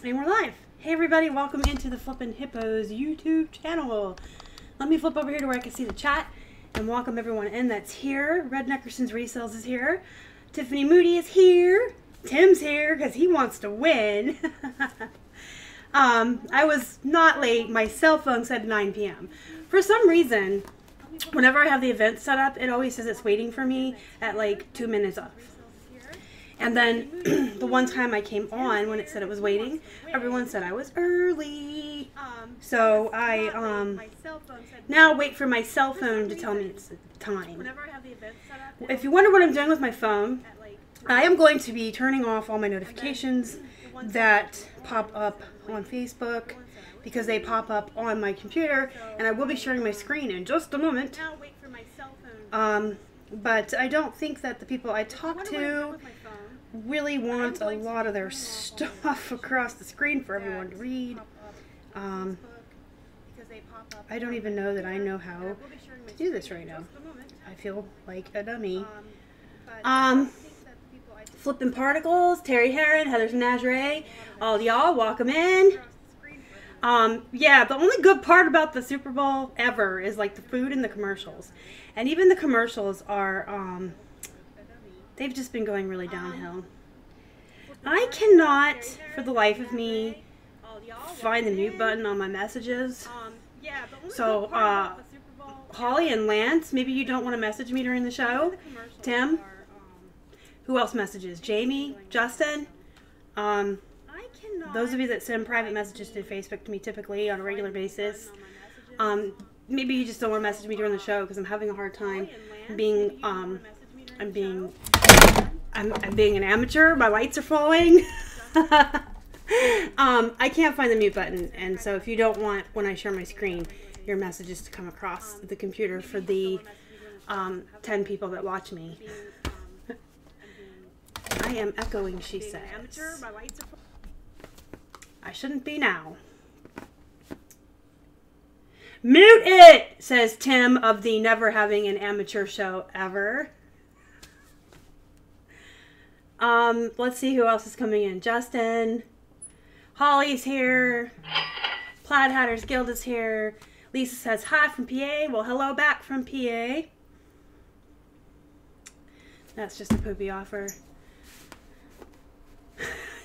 And we're live. Hey everybody, welcome into the Flippin' Hippos YouTube channel. Let me flip over here to where I can see the chat and welcome everyone in that's here. Red Neckerson's Resells is here. Tiffany Moody is here. Tim's here because he wants to win. I was not late. My cell phone said 9 p.m. For some reason, whenever I have the event set up, it always says it's waiting for me at like 2 minutes off. And then the one time I came on when it said it was waiting, everyone said I was early. So I now wait for my cell phone to tell me it's the time. If you wonder what I'm doing with my phone, I am going to be turning off all my notifications that pop up on Facebook because they pop up on my computer, and I will be sharing my screen in just a moment. But I don't think that the people I talk to really want a lot of their stuff across the screen for everyone to read. I don't even know that I know how to do this right now. I feel like a dummy. Flippin' Particles, Terry Heron, Heather's Nazare, all y'all, welcome in. Yeah, the only good part about the Super Bowl ever is like the food and the commercials. And even the commercials are, they've just been going really downhill. I cannot, for the life of me, find the mute button on my messages. So, Holly and Lance, maybe you don't want to message me during the show. Tim? Who else messages? Jamie? Justin? Those of you that send private messages to Facebook to me typically on a regular basis, maybe you just don't want to message me during the show because I'm having a hard time being, I'm being an amateur. My lights are falling. I can't find the mute button, and so if you don't want, when I share my screen, your messages to come across the computer for the 10 people that watch me. I am echoing, she says. I shouldn't be now. Mute it, says Tim of the Never Having an Amateur Show Ever. Let's see who else is coming in. Justin. Holly's here. Plaid Hatters Guild is here. Lisa says hi from PA. Well, hello back from PA. That's just a poopy offer.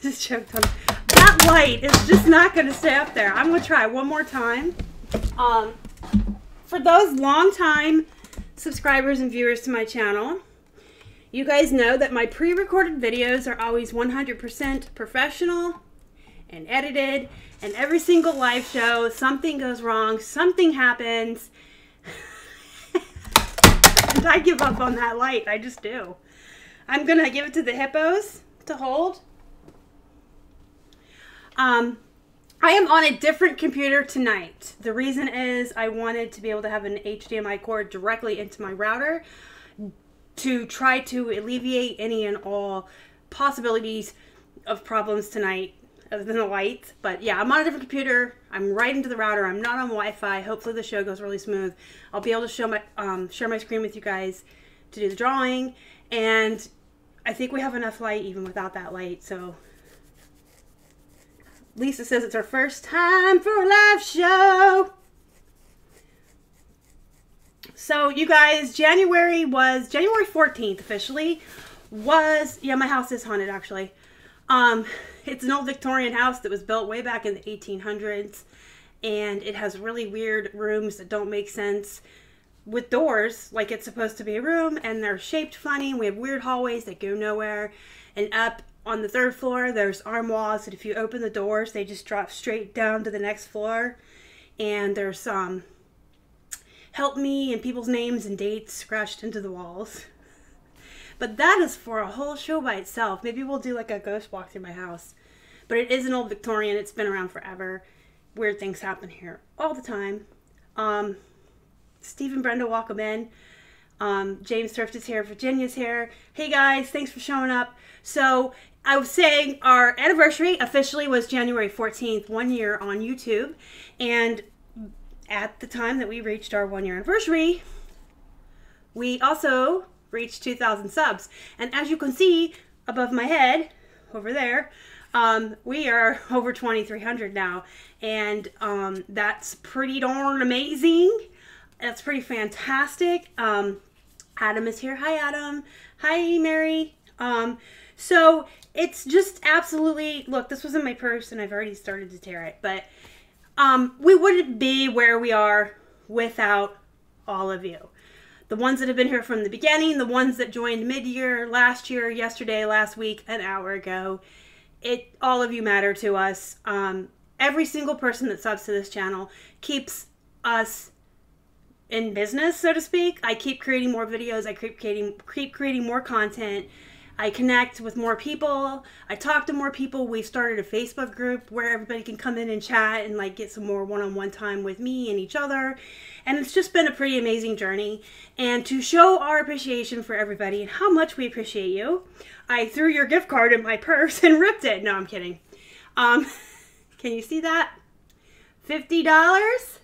Just choked on. That light is just not going to stay up there. I'm going to try one more time. For those long-time subscribers and viewers to my channel, you guys know that my pre-recorded videos are always 100% professional and edited, and every single live show, something goes wrong, something happens, and I give up on that light. I just do. I'm going to give it to the hippos to hold. I am on a different computer tonight. The reason is I wanted to be able to have an HDMI cord directly into my router to try to alleviate any and all possibilities of problems tonight other than the lights. But yeah, I'm on a different computer. I'm right into the router. I'm not on Wi-Fi. Hopefully the show goes really smooth. I'll be able to show my share my screen with you guys to do the drawing, and I think we have enough light even without that light. So Lisa says it's her first time for a live show. So you guys, January 14th officially was, yeah, my house is haunted actually. It's an old Victorian house that was built way back in the 1800s, and it has really weird rooms that don't make sense with doors like it's supposed to be a room, and they're shaped funny. We have weird hallways that go nowhere, and up on the 3rd floor there's arm walls that if you open the doors they just drop straight down to the next floor, and there's help me and people's names and dates scratched into the walls. But that is for a whole show by itself. Maybe we'll do like a ghost walk through my house. But it is an old Victorian. It's been around forever. Weird things happen here all the time. Steve and Brenda, welcome in. James Thrift is here. Virginia's here. Hey guys, thanks for showing up. So I was saying our anniversary officially was January 14th, 1 year on YouTube. And at the time that we reached our 1 year anniversary, we also reached 2,000 subs. And as you can see above my head over there, We are over 2,300 now, and that's pretty darn amazing. That's pretty fantastic. Adam is here. Hi, Adam. Hi, Mary. So it's just absolutely, look, this was in my purse and I've already started to tear it, but we wouldn't be where we are without all of you. The ones that have been here from the beginning, the ones that joined mid-year, last year, yesterday, last week, an hour ago. All of you matter to us. Every single person that subs to this channel keeps us in business, so to speak. I keep creating more videos. I keep creating more content. I connect with more people. I talk to more people. We've started a Facebook group where everybody can come in and chat and like get some more one-on-one time with me and each other. And it's just been a pretty amazing journey. And to show our appreciation for everybody and how much we appreciate you, I threw your gift card in my purse and ripped it. No, I'm kidding. Can you see that? $50?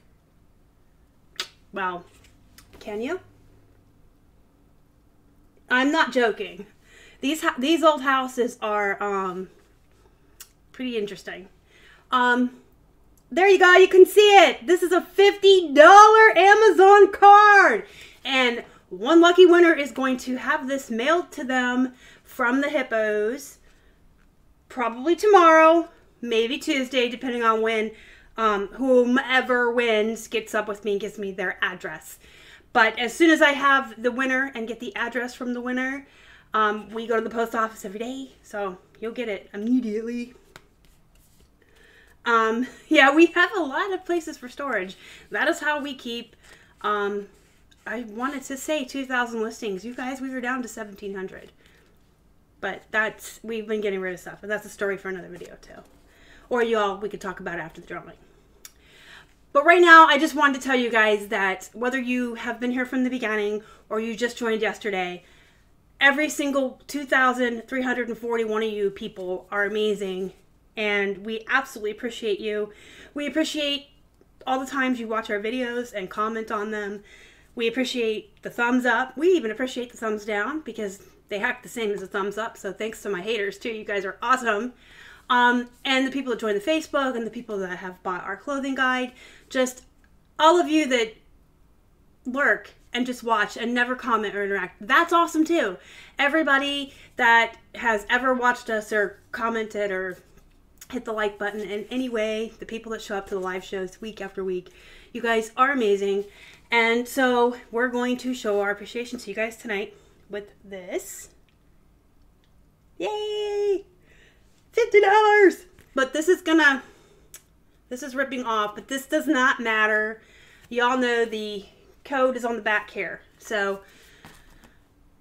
Well, can you? I'm not joking. These old houses are pretty interesting. There you go. You can see it. This is a $50 Amazon card. And one lucky winner is going to have this mailed to them from the Hippos. Probably tomorrow, maybe Tuesday, depending on when whomever wins gets up with me and gives me their address. But as soon as I have the winner and get the address from the winner, we go to the post office every day, so you'll get it immediately. Yeah, we have a lot of places for storage. That is how we keep, I wanted to say 2,000 listings. You guys, we were down to 1,700. But we've been getting rid of stuff, and that's a story for another video too. Or we could talk about it after the drawing. But right now, I just wanted to tell you guys that whether you have been here from the beginning or you just joined yesterday, every single 2,341 of you people are amazing, and we absolutely appreciate you. We appreciate all the times you watch our videos and comment on them. We appreciate the thumbs up. We even appreciate the thumbs down because they act the same as a thumbs up, so thanks to my haters too. You guys are awesome. And the people that join the Facebook and the people that have bought our clothing guide, just all of you that lurk and just watch and never comment or interact. That's awesome too. Everybody that has ever watched us or commented or hit the like button in any way, the people that show up to the live shows week after week, you guys are amazing. And so we're going to show our appreciation to you guys tonight with this. Yay! $50! But this is ripping off, but this does not matter. Y'all know the code is on the back here. So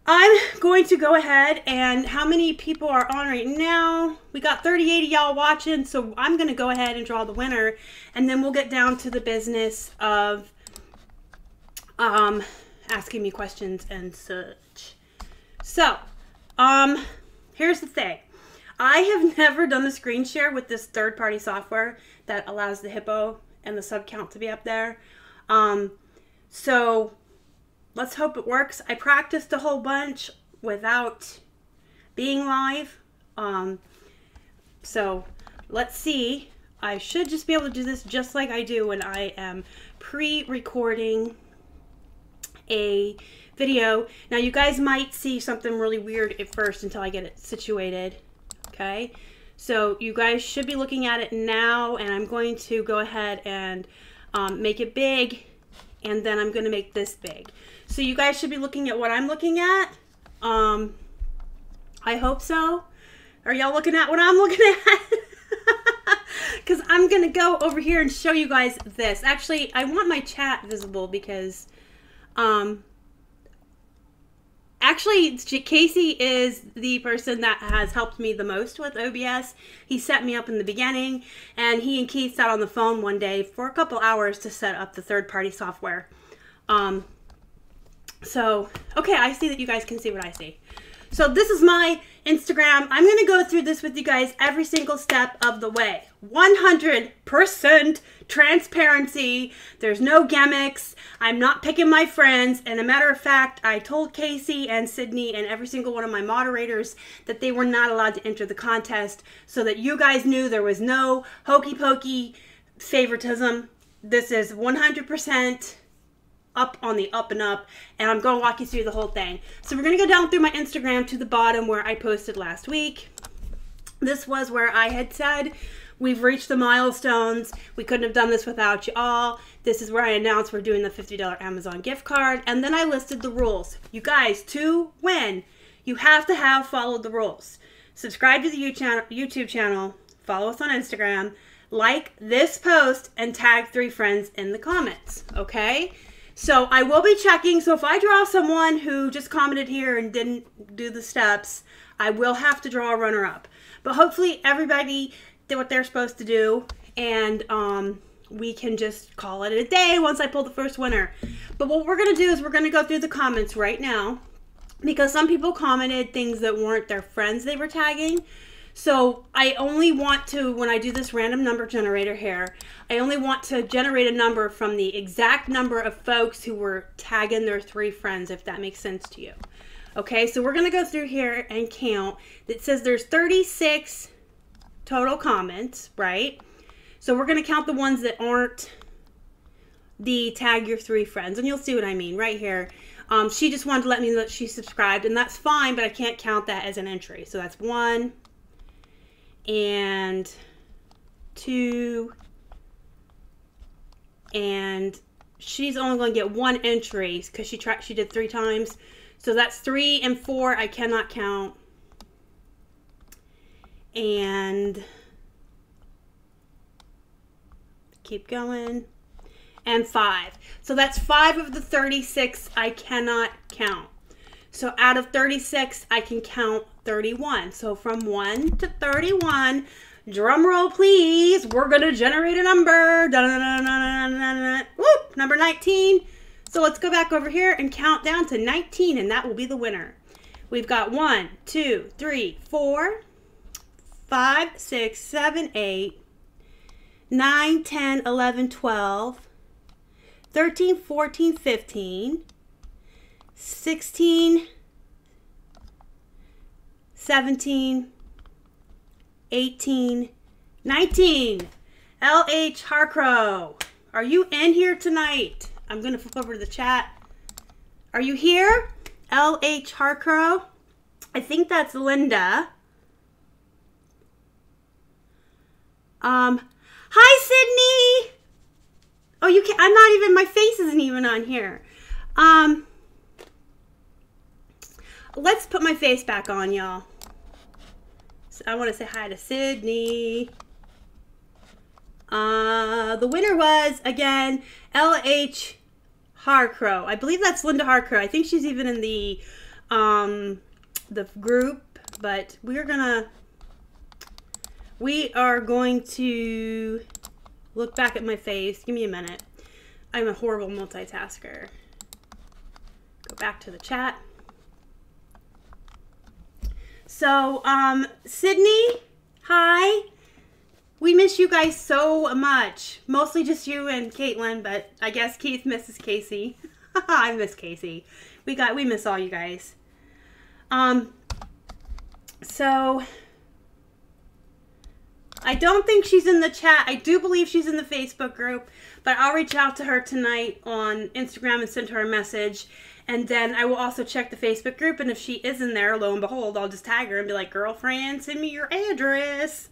I'm going to go ahead, and how many people are on right now? We got 38 of y'all watching, so I'm going to go ahead and draw the winner, and then we'll get down to the business of asking me questions and such. So, here's the thing. I have never done the screen share with this third-party software that allows the Hippo and the sub count to be up there. So let's hope it works. I practiced a whole bunch without being live. So let's see. I should just be able to do this just like I do when I am pre-recording a video. Now you guys might see something really weird at first until I get it situated. Okay, so you guys should be looking at it now, and I'm going to go ahead and make it big, and then I'm going to make this big. So you guys should be looking at what I'm looking at. I hope so. Are y'all looking at what I'm looking at? Because I'm going to go over here and show you guys this. Actually, I want my chat visible because actually, Casey is the person that has helped me the most with OBS. He set me up in the beginning, and he and Keith sat on the phone one day for a couple hours to set up the third-party software. So, okay, I see that you guys can see what I see. So this is my Instagram. I'm going to go through this with you guys every single step of the way. 100% transparency. There's no gimmicks. I'm not picking my friends. And a matter of fact, I told Casey and Sydney and every single one of my moderators that they were not allowed to enter the contest so that you guys knew there was no hokey pokey favoritism. This is 100% up on the up and up, and I'm going to walk you through the whole thing. So we're going to go down through my Instagram to the bottom where I posted last week. This was where I had said we've reached the milestones. We couldn't have done this without you all. This is where I announced we're doing the $50 Amazon gift card. And then I listed the rules. You guys, to win, you have to have followed the rules. Subscribe to the YouTube channel. Follow us on Instagram. Like this post and tag 3 friends in the comments. Okay? So I will be checking. So if I draw someone who just commented here and didn't do the steps, I will have to draw a runner-up. But hopefully everybody did what they're supposed to do, and we can just call it a day once I pull the first winner. But what we're going to do is we're going to go through the comments right now, because some people commented things that weren't their friends they were tagging. So I only want to, when I do this random number generator here, I only want to generate a number from the exact number of folks who were tagging their 3 friends, if that makes sense to you. Okay, so we're going to go through here and count. It says there's 36 total comments, right? So we're going to count the ones that aren't the tag your 3 friends, and you'll see what I mean right here. She just wanted to let me know that she subscribed, and that's fine, but I can't count that as an entry. So that's 1 and 2, and she's only going to get 1 entry because she did 3 times. So that's 3 and 4 I cannot count. And keep going. And 5. So that's 5 of the 36 I cannot count. So out of 36, I can count 31. So from 1 to 31, drum roll please, we're going to generate a number. Whoop, number 19. So let's go back over here and count down to 19, and that will be the winner. We've got 1, 2, 3, 4, 5, 6, 7, 8, 9, 10, 11, 12, 13, 14, 15, 16, 17, 18, 19. L.H. Harcrow, are you in here tonight? I'm going to flip over to the chat. Are you here? L.H. Harcrow? I think that's Linda. Hi, Sydney! Oh, you can't, I'm not even, my face isn't even on here. Let's put my face back on, y'all. So I want to say hi to Sydney. The winner was, again, L.H. Harcrow. I believe that's Linda Harcrow. I think she's even in the group, but we are going to look back at my face. Give me a minute. I'm a horrible multitasker. Go back to the chat. So, Sydney, hi. We miss you guys so much. Mostly just you and Caitlin, but I guess Keith misses Casey. I miss Casey. We miss all you guys. So I don't think she's in the chat. I do believe she's in the Facebook group, but I'll reach out to her tonight on Instagram and send her a message. And then I will also check the Facebook group, and if she is in there, lo and behold, I'll just tag her and be like, girlfriend, send me your address.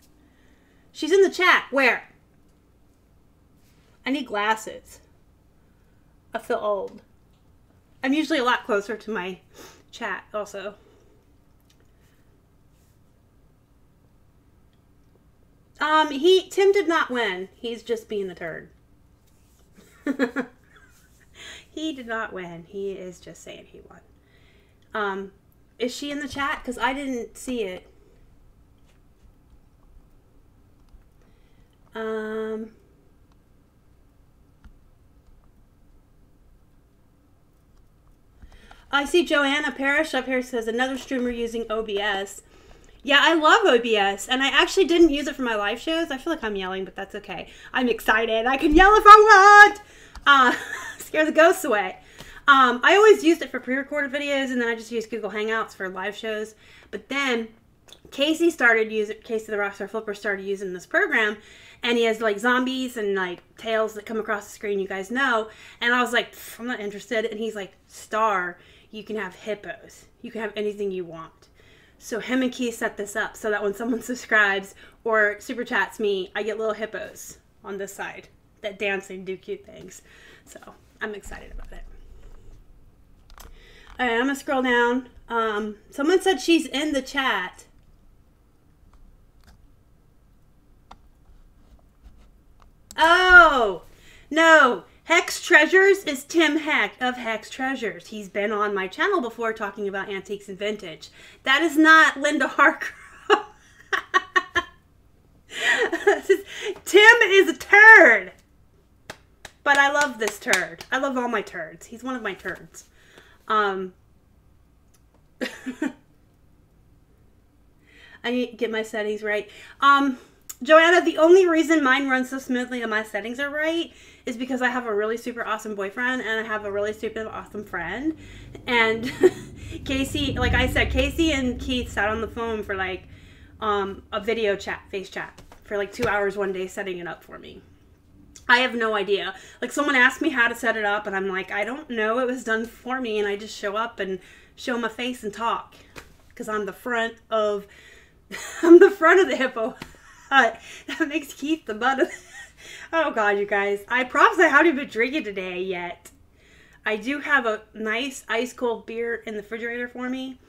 She's in the chat. Where? I need glasses. I feel old. I'm usually a lot closer to my chat also. Tim did not win. He's just being a turd. He did not win. He is just saying he won. Is she in the chat? Because I didn't see it. I see Joanna Parrish up here says another streamer using OBS. Yeah, I love OBS, and I actually didn't use it for my live shows. I feel like I'm yelling, but that's okay. I'm excited. I can yell if I want. Scare the ghosts away. I always used it for pre-recorded videos, and then I just used Google Hangouts for live shows. But then Casey the Rockstar Flipper started using this program, and he has like zombies and like tails that come across the screen, you guys know. And I was like, I'm not interested. And he's like, Star, you can have hippos. You can have anything you want. So him and Keith set this up so that when someone subscribes or super chats me, I get little hippos on this side that dance and do cute things. So I'm excited about it. All right, I'm gonna scroll down. Someone said she's in the chat. Oh, no. Hex Treasures is Tim Heck of Hex Treasures. He's been on my channel before talking about antiques and vintage. That is not Linda Harcrow. Tim is a turd. But I love this turd. I love all my turds. He's one of my turds. I need to get my settings right. Joanna, the only reason mine runs so smoothly and my settings are right is because I have a really super awesome boyfriend and I have a really super awesome friend. And Casey, like I said, Casey and Keith sat on the phone for like a video chat, face chat, for like 2 hours one day setting it up for me. I have no idea. Like someone asked me how to set it up and I'm like, I don't know. It was done for me and I just show up and show my face and talk because I'm the front of the hippo. That makes Keith the butt of... Oh, God, you guys. I promise I haven't been drinking today yet. I do have a nice ice-cold beer in the refrigerator for me.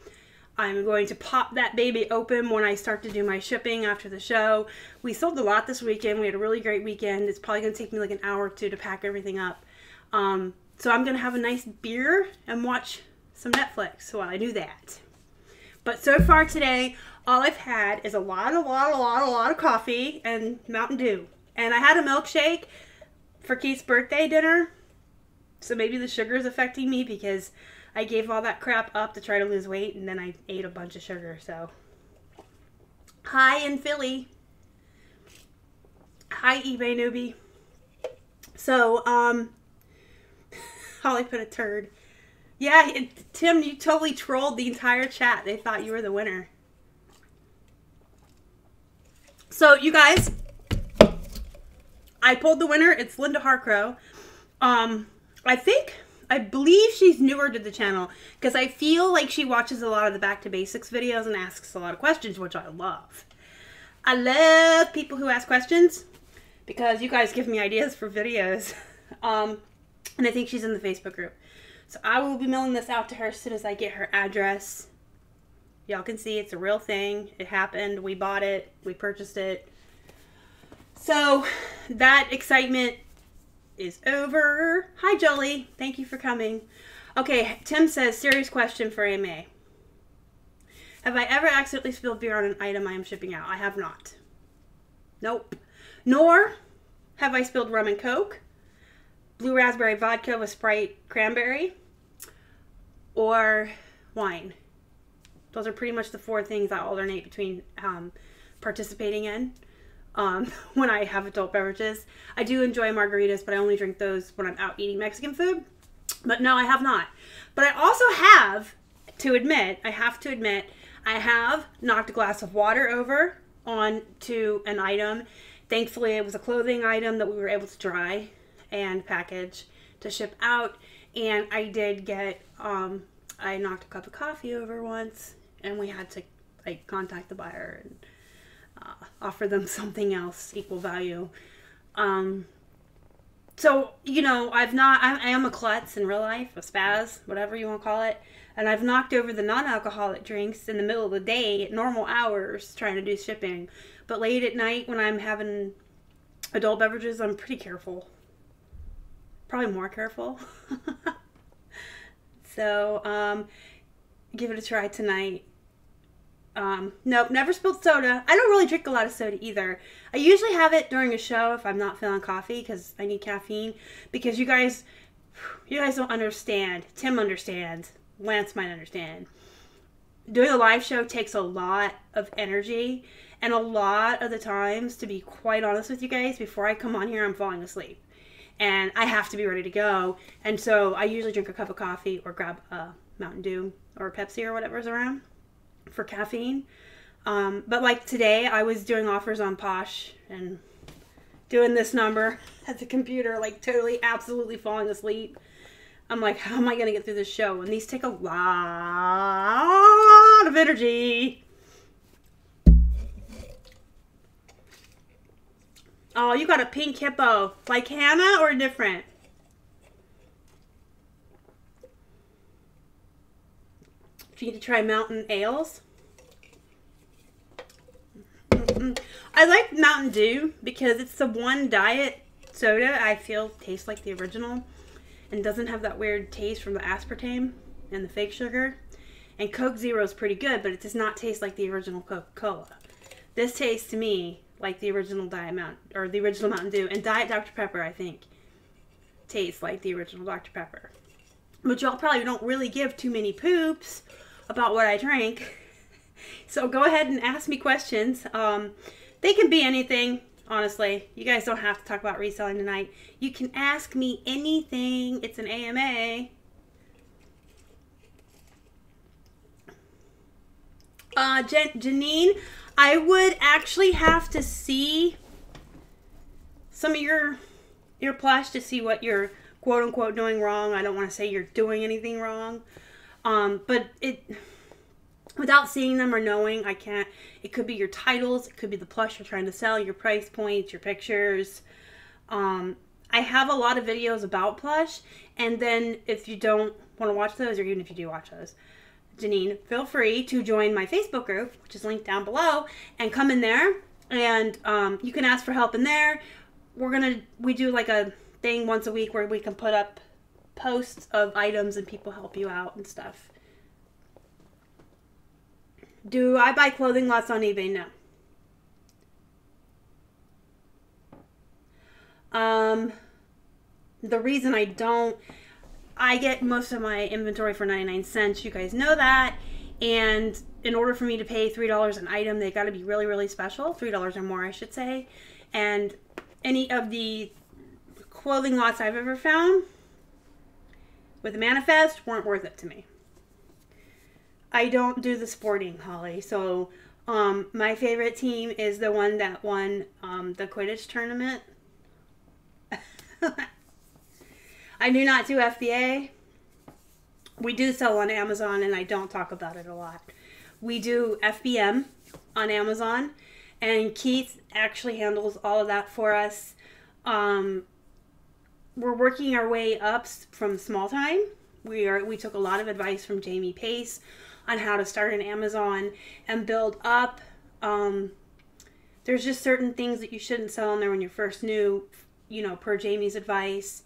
I'm going to pop that baby open when I start to do my shipping after the show. We sold a lot this weekend. We had a really great weekend. It's probably going to take me like an hour or two to pack everything up. So I'm going to have a nice beer and watch some Netflix while I do that. But so far today, all I've had is a lot of coffee and Mountain Dew. And I had a milkshake for Keith's birthday dinner. So maybe the sugar is affecting me because I gave all that crap up to try to lose weight and then I ate a bunch of sugar. So, hi in Philly. Hi eBay newbie. So, Holly put a turd. Yeah, Tim, you totally trolled the entire chat. They thought you were the winner. So, you guys, I pulled the winner. It's Linda Harcrow. I believe she's newer to the channel because I feel like she watches a lot of the Back to Basics videos and asks a lot of questions, which I love. I love people who ask questions because you guys give me ideas for videos. And I think she's in the Facebook group. So I will be mailing this out to her as soon as I get her address. Y'all can see it's a real thing. It happened. We bought it. We purchased it. So that excitement is over. Hi, Jolie. Thank you for coming. Okay, Tim says, serious question for AMA. Have I ever accidentally spilled beer on an item I am shipping out? I have not. Nope. Nor have I spilled rum and Coke, blue raspberry vodka with Sprite cranberry, or wine. Those are pretty much the four things I alternate between participating in when I have adult beverages. I do enjoy margaritas, but I only drink those when I'm out eating Mexican food. But no, I have not. But I also have to admit, I have knocked a glass of water over onto an item. Thankfully, it was a clothing item that we were able to dry and package to ship out. And I did get, I knocked a cup of coffee over once, and we had to like contact the buyer and offer them something else equal value. So, you know, I am a klutz in real life, a spaz, whatever you want to call it. And I've knocked over the non-alcoholic drinks in the middle of the day at normal hours trying to do shipping. But late at night when I'm having adult beverages, I'm pretty careful. Probably more careful. So, give it a try tonight. Nope, never spilled soda. I don't really drink a lot of soda either. I usually have it during a show if I'm not feeling coffee because I need caffeine. Because you guys don't understand. Tim understands. Lance might understand. doing a live show takes a lot of energy, and a lot of the times, to be quite honest with you guys, before I come on here, I'm falling asleep. And I have to be ready to go. And so I usually drink a cup of coffee or grab a Mountain Dew or a Pepsi or whatever's around for caffeine. But like today, I was doing offers on Posh and doing this number at the computer, like totally, absolutely falling asleep. I'm like, how am I going to get through this show? And these take a lot of energy. Oh, you got a pink hippo. Like Hannah or different? Do you need to try Mountain Ales? I like Mountain Dew because it's the one diet soda I feel tastes like the original and doesn't have that weird taste from the aspartame and the fake sugar. And Coke Zero is pretty good, but it does not taste like the original Coca-Cola. This tastes to me like the original the original Mountain Dew. And Diet Dr. Pepper, I think, tastes like the original Dr. Pepper. But y'all probably don't really give too many poops about what I drink. So go ahead and ask me questions. They can be anything, honestly. You guys don't have to talk about reselling tonight. You can ask me anything. It's an AMA. Janine, I would actually have to see some of your plush to see what you're quote unquote doing wrong. I don't want to say you're doing anything wrong. But without seeing them or knowing, I can't. It could be your titles. It could be the plush you're trying to sell, your price points, your pictures. I have a lot of videos about plush. And then if you don't want to watch those, or even if you do watch those, Janine, feel free to join my Facebook group, which is linked down below, and come in there. And you can ask for help in there. We do like a thing once a week where we can put up posts of items and people help you out and stuff. Do I buy clothing lots on eBay? No. The reason I don't, I get most of my inventory for 99 cents. You guys know that. And in order for me to pay $3 an item, they got to be really, really special. $3 or more, I should say. And any of the clothing lots I've ever found with a manifest weren't worth it to me. I don't do the sporting, Holly. So my favorite team is the one that won the Quidditch tournament. I do not do FBA. We do sell on Amazon, and I don't talk about it a lot. We do FBM on Amazon, and Keith actually handles all of that for us. We're working our way up from small time. We took a lot of advice from Jamie Pace on how to start an Amazon and build up. There's just certain things that you shouldn't sell on there when you're first new, per Jamie's advice.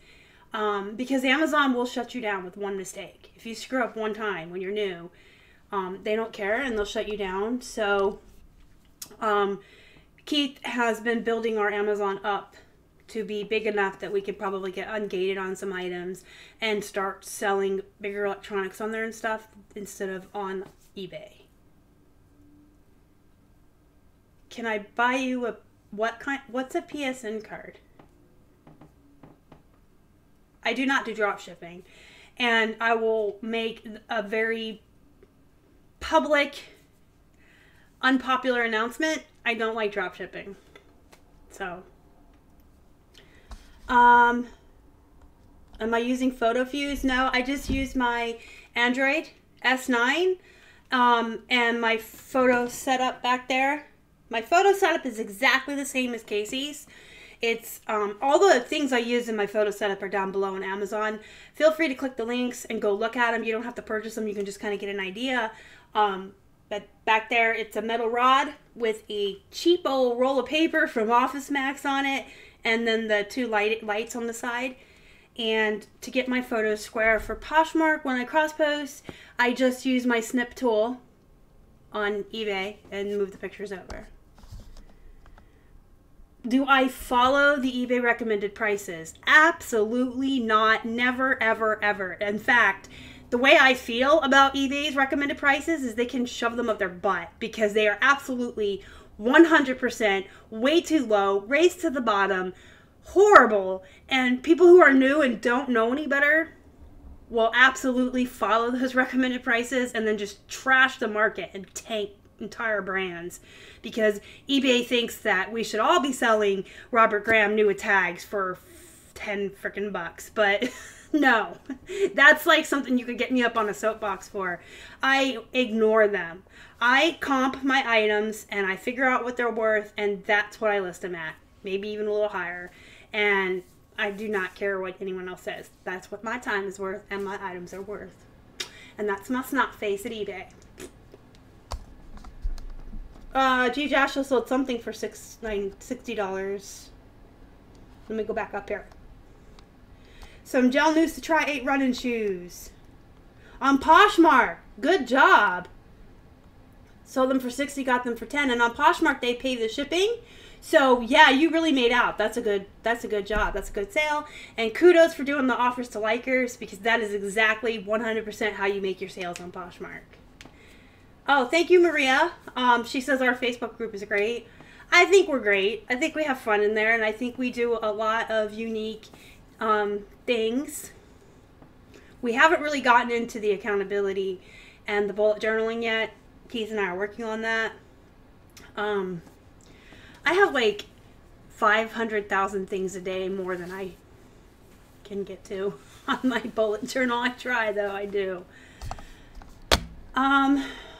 Because Amazon will shut you down with one mistake. If you screw up one time when you're new, they don't care and they'll shut you down. So Keith has been building our Amazon up to be big enough that we could probably get ungated on some items and start selling bigger electronics on there and stuff instead of on eBay. Can I buy you what's a PSN card? I do not do drop shipping, and I will make a very public, unpopular announcement. I don't like drop shipping. So am I using PhotoFuse? No, I just use my Android S9 and my photo setup back there. My photo setup is exactly the same as Casey's. It's all the things I use in my photo setup are down below on Amazon. Feel free to click the links and go look at them. You don't have to purchase them. You can just kind of get an idea. But back there, it's a metal rod with a cheapo roll of paper from Office Max on it, and then the two lights on the side. And to get my photos square for Poshmark, when I cross post, I just use my snip tool on eBay and move the pictures over. Do I follow the eBay recommended prices? Absolutely not. Never, ever, ever. In fact, the way I feel about eBay's recommended prices is they can shove them up their butt because they are absolutely 100% way too low, race to the bottom, horrible. And people who are new and don't know any better will absolutely follow those recommended prices and then just trash the market and tank entire brands because eBay thinks that we should all be selling Robert Graham new tags for 10 freaking bucks. But no, that's like something you could get me up on a soapbox for. I ignore them. I comp my items and I figure out what they're worth, and that's what I list them at. Maybe even a little higher. And I do not care what anyone else says. That's what my time is worth and my items are worth. And that's my snot face at eBay. G. Joshua sold something for $60. Let me go back up here. Some gel news to try 8 running shoes. On Poshmark. Good job. Sold them for 60, got them for 10. And on Poshmark, they pay the shipping. So, yeah, you really made out. That's a good job. That's a good sale. And kudos for doing the offers to likers because that is exactly 100% how you make your sales on Poshmark. Oh, thank you, Maria. She says our Facebook group is great. I think we're great. I think we have fun in there, and I think we do a lot of unique things. We haven't really gotten into the accountability and the bullet journaling yet. Keith and I are working on that. I have like 500,000 things a day more than I can get to on my bullet journal. I try, though. I do.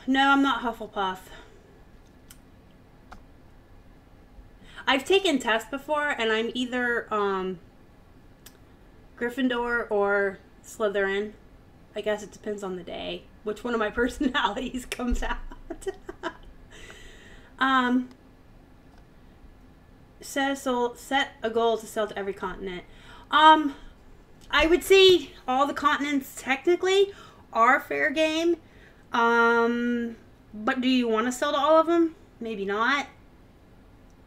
No, I'm not Hufflepuff. I've taken tests before, and I'm either Gryffindor or Slytherin. I guess it depends on the day. Which one of my personalities comes out. Set a goal to sell to every continent. I would say all the continents technically are fair game. But do you want to sell to all of them? Maybe not.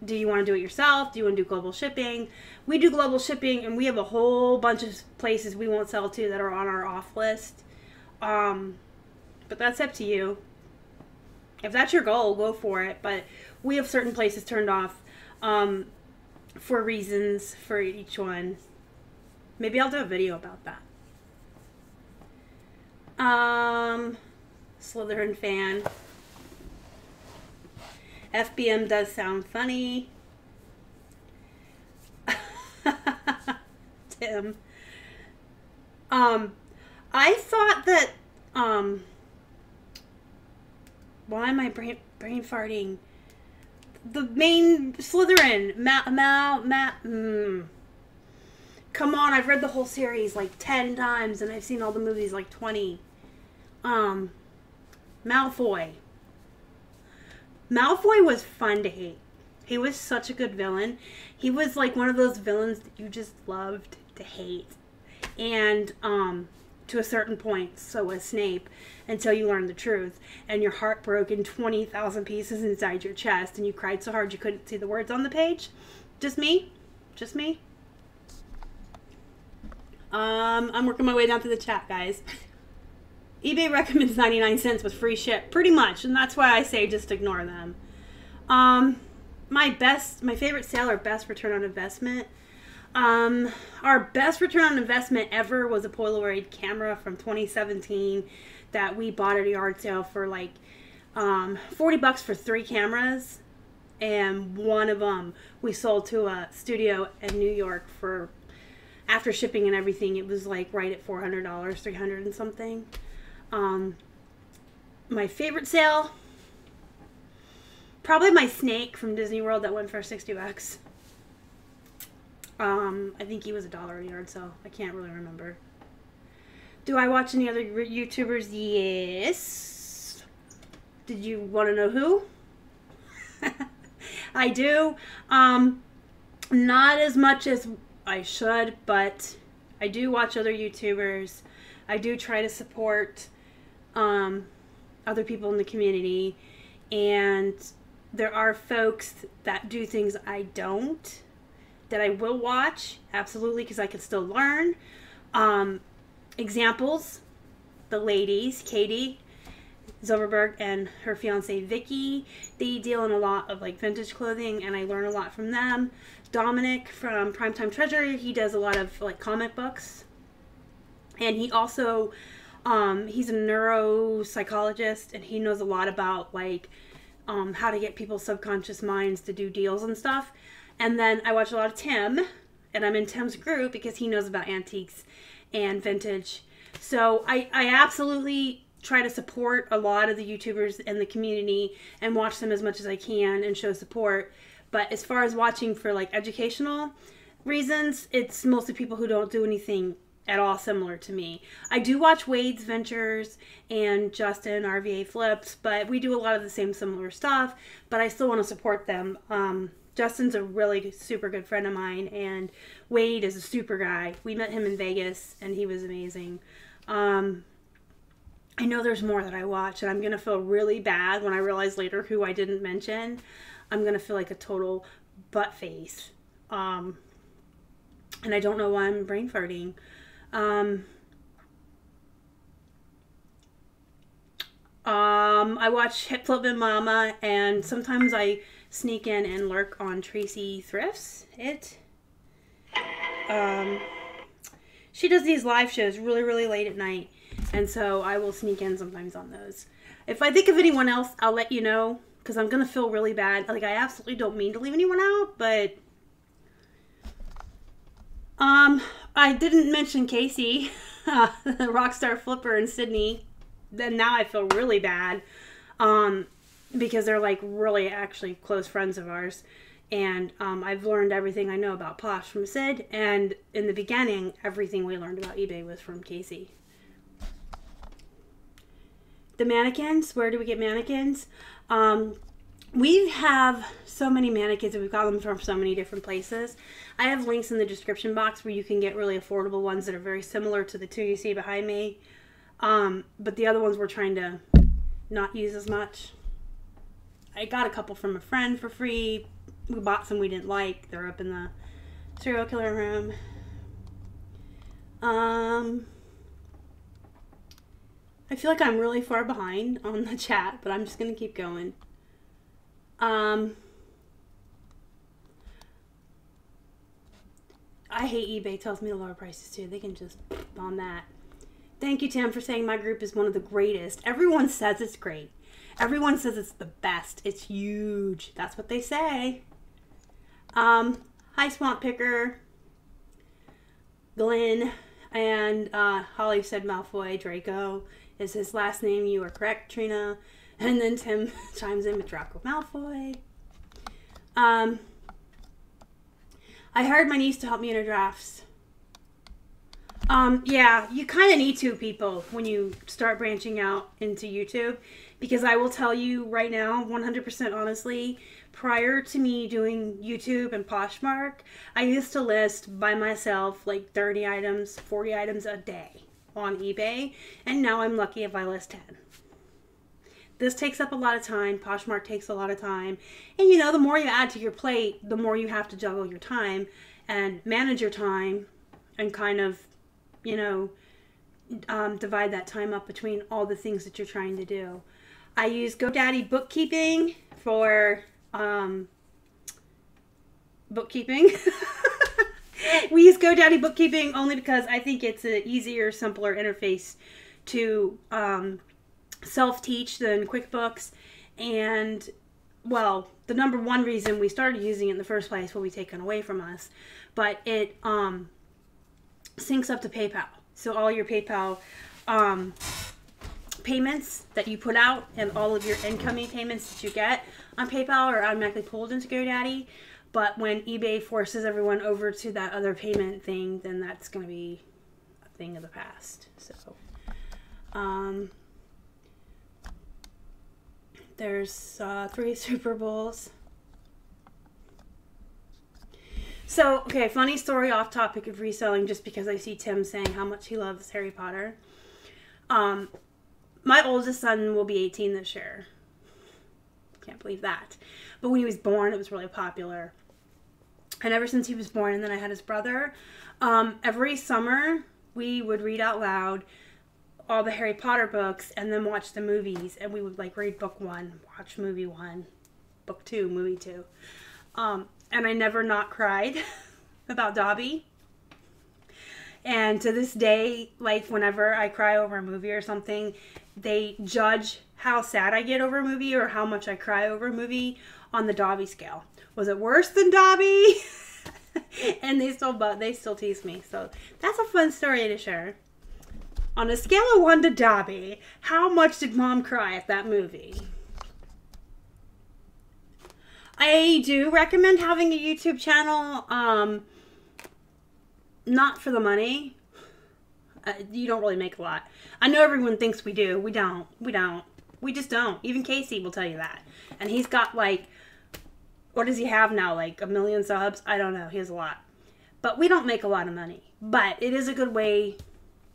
Do you want to do it yourself? Do you want to do global shipping? We do global shipping, and we have a whole bunch of places we won't sell to that are on our off list. But that's up to you. If that's your goal, go for it. But we have certain places turned off for reasons for each one. Maybe I'll do a video about that. Slytherin fan. FBM does sound funny. Tim. I thought that, why am I brain farting? The main Slytherin, come on, I've read the whole series like 10 times and I've seen all the movies like 20. Malfoy. Malfoy was fun to hate. He was such a good villain. He was like one of those villains that you just loved to hate. And, to a certain point, so was Snape, until you learned the truth. And your heart broke in 20,000 pieces inside your chest, and you cried so hard you couldn't see the words on the page. Just me. Just me. I'm working my way down to the chat, guys. eBay recommends 99 cents with free ship, pretty much, and that's why I say just ignore them. My favorite sale or best return on investment. Our best return on investment ever was a Polaroid camera from 2017 that we bought at a yard sale for like $40 for 3 cameras, and one of them we sold to a studio in New York for, after shipping and everything, it was like right at $400, $300 and something. My favorite sale, probably my snake from Disney World that went for $60. I think he was $1 a yard sale. I can't really remember. Do I watch any other YouTubers? Yes. Did you want to know who? I do. Not as much as I should, but I do watch other YouTubers. I do try to support other people in the community, and there are folks that do things I don't, that I will watch, absolutely, because I can still learn. Examples, the ladies, Katie Zilberberg and her fiance Vicky. They deal in a lot of like vintage clothing, and I learn a lot from them. Dominic from Primetime Treasure, he does a lot of like comic books, and he also he's a neuropsychologist, and he knows a lot about like how to get people's subconscious minds to do deals and stuff. And then I watch a lot of Tim, and I'm in Tim's group because he knows about antiques and vintage. So I absolutely try to support a lot of the YouTubers in the community and watch them as much as I can and show support. But as far as watching for like educational reasons, it's mostly people who don't do anything at all similar to me. I do watch Wade's Ventures and Justin RVA Flips, but we do a lot of the same similar stuff, but I still want to support them. Justin's a really super good friend of mine, and Wade is a super guy. We met him in Vegas, and he was amazing. I know there's more that I watch, and I'm going to feel really bad when I realize later who I didn't mention. I'm going to feel like a total butt face. And I don't know why I'm brain farting. I watch Flippin Mama, and sometimes I sneak in and lurk on Tracy Thrifts. She does these live shows really, really late at night, and so I will sneak in sometimes on those. If I think of anyone else, I'll let you know, because I'm going to feel really bad. Like, I absolutely don't mean to leave anyone out, but I didn't mention Casey, the Rockstar Flipper in Sydney. Then now I feel really bad, because they're like really actually close friends of ours. And I've learned everything I know about Posh from Sid. And in the beginning, everything we learned about eBay was from Casey. The mannequins, where do we get mannequins? We have so many mannequins, and we've got them from so many different places. I have links in the description box where you can get really affordable ones that are very similar to the two you see behind me. But the other ones we're trying to not use as much. I got a couple from a friend for free. We bought some we didn't like. They're up in the serial killer room. I feel like I'm really far behind on the chat, but I'm just going to keep going. I hate eBay. Tells me to lower prices too. They can just on that. Thank you, Tim, for saying my group is one of the greatest. Everyone says it's great. Everyone says it's the best. It's huge. That's what they say. Hi, Swamp Picker, Glenn, and Holly said Malfoy. Draco is his last name. You are correct, Trina. And then Tim chimes in with Draco Malfoy. I hired my niece to help me in her drafts. Yeah, you kind of need to, people, when you start branching out into YouTube, because I will tell you right now, 100% honestly, prior to me doing YouTube and Poshmark, I used to list by myself like 30 items, 40 items a day on eBay, and now I'm lucky if I list 10. This takes up a lot of time. Poshmark takes a lot of time. And you know, the more you add to your plate, the more you have to juggle your time and manage your time and kind of, you know, divide that time up between all the things that you're trying to do. I use GoDaddy Bookkeeping for bookkeeping. We use GoDaddy Bookkeeping only because I think it's an easier, simpler interface to self-teach than QuickBooks. And, well, the number one reason we started using it in the first place will be taken away from us. But it syncs up to PayPal. So all your PayPal payments that you put out and all of your incoming payments that you get on PayPal are automatically pulled into GoDaddy. But when eBay forces everyone over to that other payment thing, then that's going to be a thing of the past. So, there's 3 Super Bowls. So, okay, funny story off topic of reselling, just because I see Tim saying how much he loves Harry Potter. My oldest son will be 18 this year. Can't believe that. But when he was born, it was really popular. And ever since he was born, and then I had his brother, every summer we would read out loud all the Harry Potter books and then watch the movies. And we would like read book 1, watch movie 1, book 2, movie 2. And I never not cried about Dobby. And to this day, like whenever I cry over a movie or something, they judge how sad I get over a movie or how much I cry over a movie on the Dobby scale. Was it worse than Dobby? And they still tease me. So that's a fun story to share. On a scale of 1 to Dobby, how much did Mom cry at that movie? I do recommend having a YouTube channel. Not for the money. You don't really make a lot. I know everyone thinks we do. We don't. We just don't. Even Casey will tell you that. And he's got like, what does he have now? Like 1 million subs? I don't know. He has a lot. But we don't make a lot of money. But it is a good way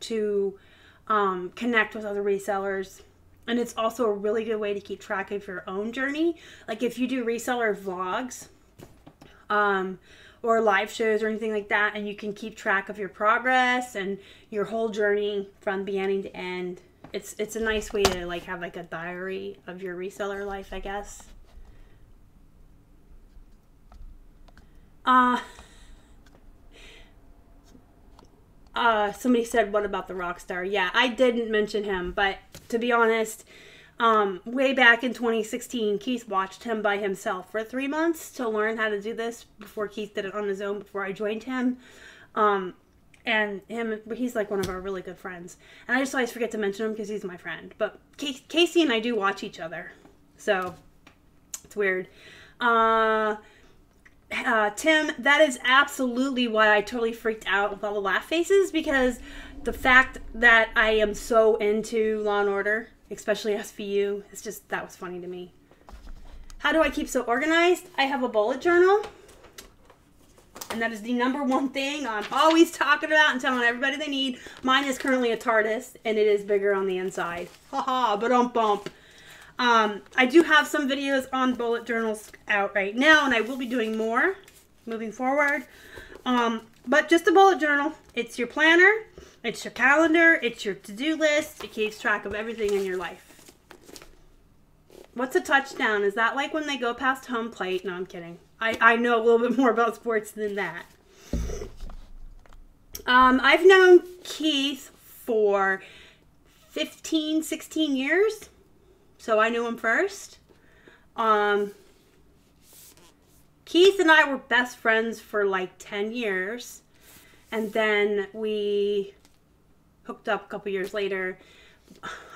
to connect with other resellers. And it's also a really good way to keep track of your own journey. Like if you do reseller vlogs, or live shows or anything like that, and you can keep track of your progress and your whole journey from beginning to end. It's a nice way to like have like a diary of your reseller life, I guess. Somebody said, what about the rock star? Yeah, I didn't mention him, but to be honest, way back in 2016, Keith watched him by himself for 3 months to learn how to do this before Keith did it on his own before I joined him. And he's like one of our really good friends. And I just always forget to mention him because he's my friend. But Casey and I do watch each other. So, it's weird. Tim, that is absolutely why I totally freaked out with all the laugh faces, because the fact that I am so into Law and Order, especially SVU, it's just, that was funny to me. How do I keep so organized? I have a bullet journal. And that is the #1 thing I'm always talking about and telling everybody they need. Mine is currently a TARDIS, and it is bigger on the inside. Haha, ba-dum-bump. I do have some videos on bullet journals out right now, and I will be doing more moving forward. But just a bullet journal. It's your planner, it's your calendar, it's your to-do list. It keeps track of everything in your life. What's a touchdown? Is that like when they go past home plate? No, I'm kidding. I know a little bit more about sports than that. I've known Keith for 15, 16 years. So I knew him first. Keith and I were best friends for like 10 years. And then we hooked up a couple years later.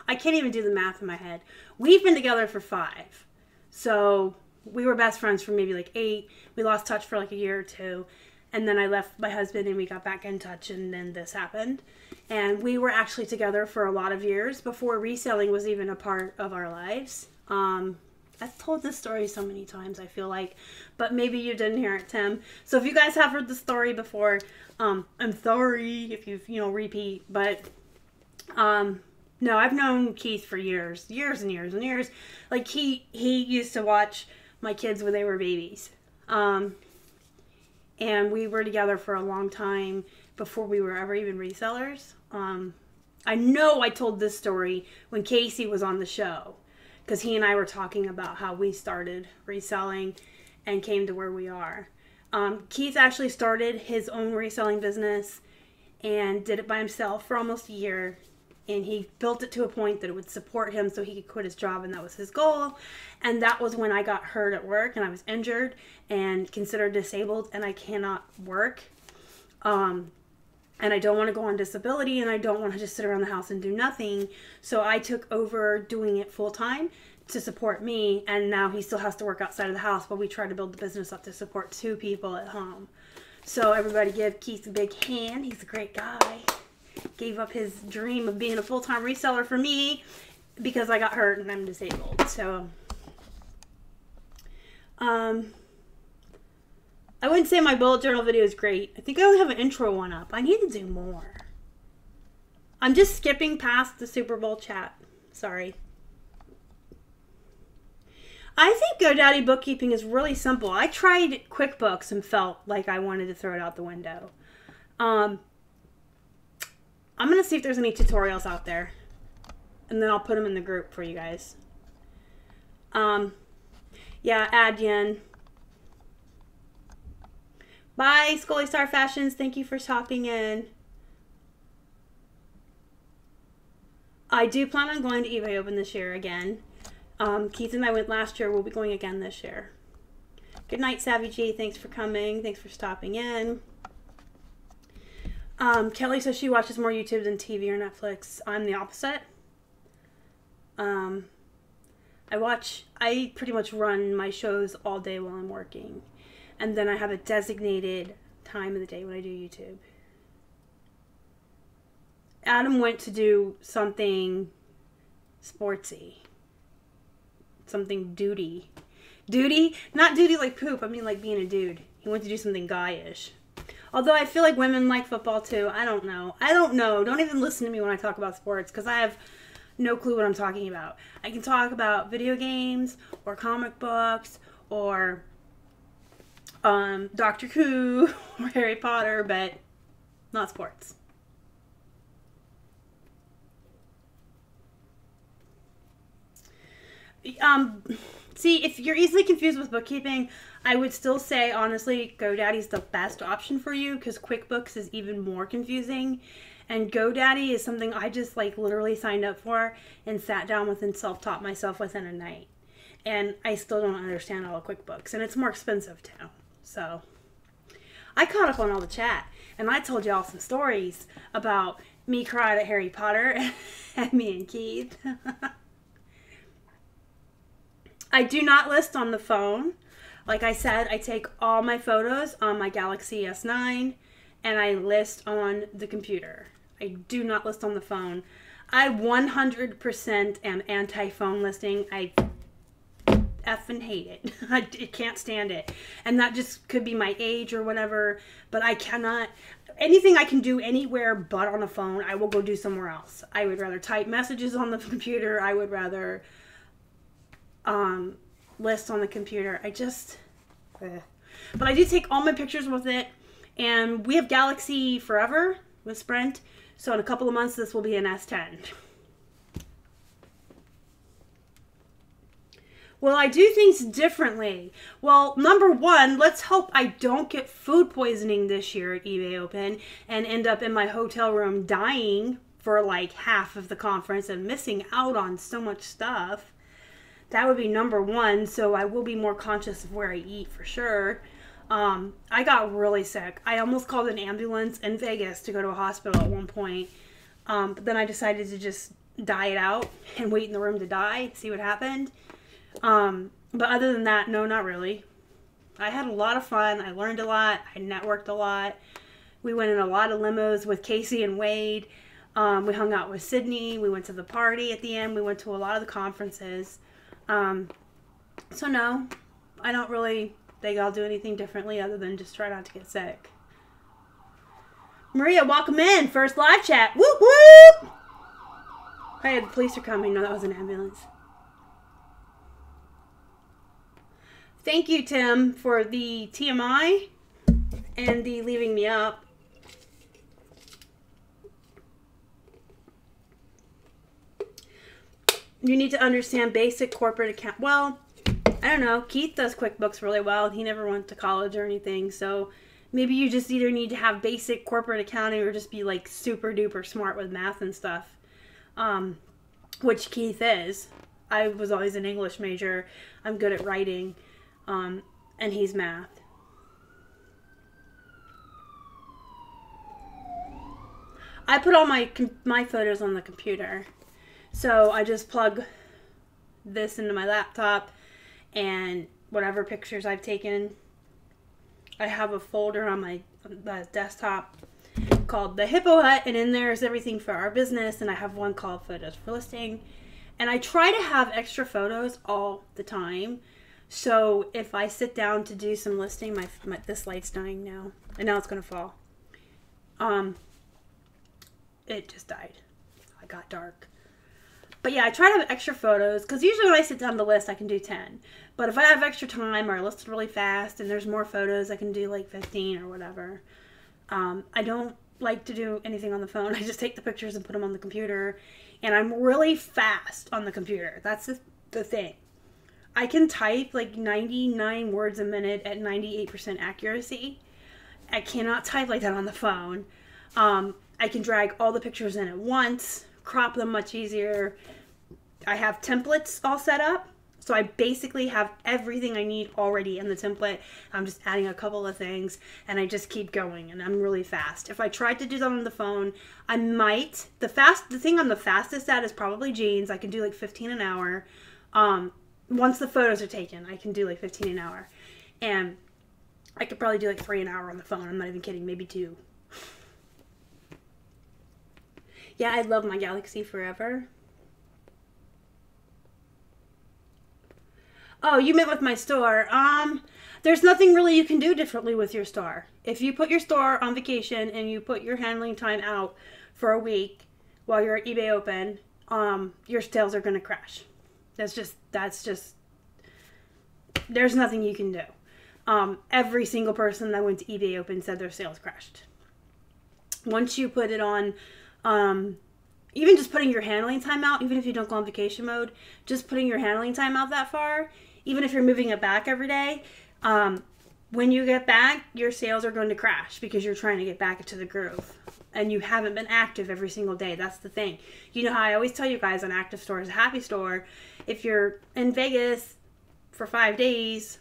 I can't even do the math in my head. We've been together for 5. So we were best friends for maybe like 8. We lost touch for like a year or 2. And then I left my husband and we got back in touch, and then this happened. And we were actually together for a lot of years before reselling was even a part of our lives. I've told this story so many times, I feel like, but maybe you didn't hear it, Tim. So if you guys have heard the story before, I'm sorry if you've, repeat, but, no, I've known Keith for years and years and years. Like, he used to watch my kids when they were babies. And we were together for a long time before we were ever even resellers. I know I told this story when Casey was on the show, because he and I were talking about how we started reselling and came to where we are. Keith actually started his own reselling business and did it by himself for almost a year. And he built it to a point that it would support him so he could quit his job, and that was his goal. And that was when I got hurt at work, and I was injured and considered disabled, and I cannot work. And I don't want to go on disability, and I don't want to just sit around the house and do nothing. So I took over doing it full time to support me, and now he still has to work outside of the house, but we try to build the business up to support 2 people at home. So everybody give Keith a big hand. He's a great guy. Gave up his dream of being a full-time reseller for me because I got hurt and I'm disabled. So, I wouldn't say my bullet journal video is great. I think I only have an intro one up. I need to do more. I'm just skipping past the Super Bowl chat. Sorry. I think GoDaddy bookkeeping is really simple. I tried QuickBooks and felt like I wanted to throw it out the window. I'm going to see if there's any tutorials out there. And then I'll put them in the group for you guys. Yeah, add Yen. Bye, Scully Star Fashions. Thank you for stopping in. I do plan on going to eBay Open this year again. Keith and I went last year. We'll be going again this year. Good night, Savvy G. Thanks for coming. Thanks for stopping in. Kelly says she watches more YouTube than TV or Netflix. I'm the opposite. I pretty much run my shows all day while I'm working. And then I have a designated time of the day when I do YouTube. Adam went to do something sportsy. Something duty. Duty? Not duty like poop. I mean like being a dude. He went to do something guy-ish. Although I feel like women like football too. I don't know. Don't even listen to me when I talk about sports because I have no clue what I'm talking about. I can talk about video games or comic books or Doctor Who or Harry Potter, but not sports. See, if you're easily confused with bookkeeping, I would still say, honestly, GoDaddy's the best option for you because QuickBooks is even more confusing. And GoDaddy is something I just, like, literally signed up for and sat down with and self-taught myself within a night. And I still don't understand all of QuickBooks. And it's more expensive, too. So, I caught up on all the chat. And I told y'all some stories about me crying at Harry Potter and me and Keith. I do not list on the phone. Like I said, I take all my photos on my Galaxy S9 and I list on the computer. I do not list on the phone. I 100% am anti-phone listing. I effing hate it. I can't stand it. And that just could be my age or whatever, but I cannot, anything I can do anywhere but on the phone, I will go do somewhere else. I would rather type messages on the computer. I would rather list on the computer. But I do take all my pictures with it, and we have Galaxy forever with Sprint, so in a couple of months this will be an S10. Well, I do things differently. Well, number one, let's hope I don't get food poisoning this year at eBay Open and end up in my hotel room dying for like half of the conference and missing out on so much stuff. That would be number one, so I will be more conscious of where I eat for sure. I got really sick. I almost called an ambulance in Vegas to go to a hospital at one point. But then I decided to just die it out and wait in the room to die, see what happened. But other than that, no, not really. I had a lot of fun. I learned a lot. I networked a lot. We went in a lot of limos with Casey and Wade. We hung out with Sydney. We went to the party at the end. We went to a lot of the conferences. So no, I don't really think I'll do anything differently other than just try not to get sick. Maria, welcome in. First live chat. Whoop whoop! Hey, the police are coming. No, that was an ambulance. Thank you, Tim, for the TMI and the leaving me up. You need to understand basic corporate account. Well, I don't know. Keith does QuickBooks really well. He never went to college or anything. So maybe you just either need to have basic corporate accounting or just be like super duper smart with math and stuff. Which Keith is. I was always an English major. I'm good at writing. And he's math. I put all my photos on the computer. So I just plug this into my laptop and whatever pictures I've taken. I have a folder on my desktop called The Hippo Hut, and in there is everything for our business, and I have one called Photos for Listing. And I try to have extra photos all the time. So if I sit down to do some listing, this light's dying now, and now it's going to fall. It just died. It got dark. But yeah, I try to have extra photos, because usually when I sit down to list, I can do 10. But if I have extra time, or I listed really fast, and there's more photos, I can do like 15 or whatever. I don't like to do anything on the phone. I just take the pictures and put them on the computer. And I'm really fast on the computer. That's the thing. I can type like 99 words a minute at 98% accuracy. I cannot type like that on the phone. I can drag all the pictures in at once, crop them much easier. I have templates all set up. So I basically have everything I need already in the template. I'm just adding a couple of things and I just keep going, and I'm really fast. If I tried to do that on the phone, I might. The thing I'm the fastest at is probably jeans. I can do like 15 an hour. Once the photos are taken, I can do like 15 an hour. And I could probably do like 3 an hour on the phone. I'm not even kidding, maybe 2. Yeah, I love my Galaxy forever. Oh, you meant with my store. There's nothing really you can do differently with your store. If you put your store on vacation and you put your handling time out for a week while you're at eBay Open, your sales are going to crash. That's just, there's nothing you can do. Every single person that went to eBay Open said their sales crashed. Once you put it on, even just putting your handling time out, even if you don't go on vacation mode, just putting your handling time out that far, even if you're moving it back every day, when you get back, your sales are going to crash because you're trying to get back into the groove. And you haven't been active every single day. That's the thing. You know how I always tell you guys, an active store is a happy store. If you're in Vegas for 5 days,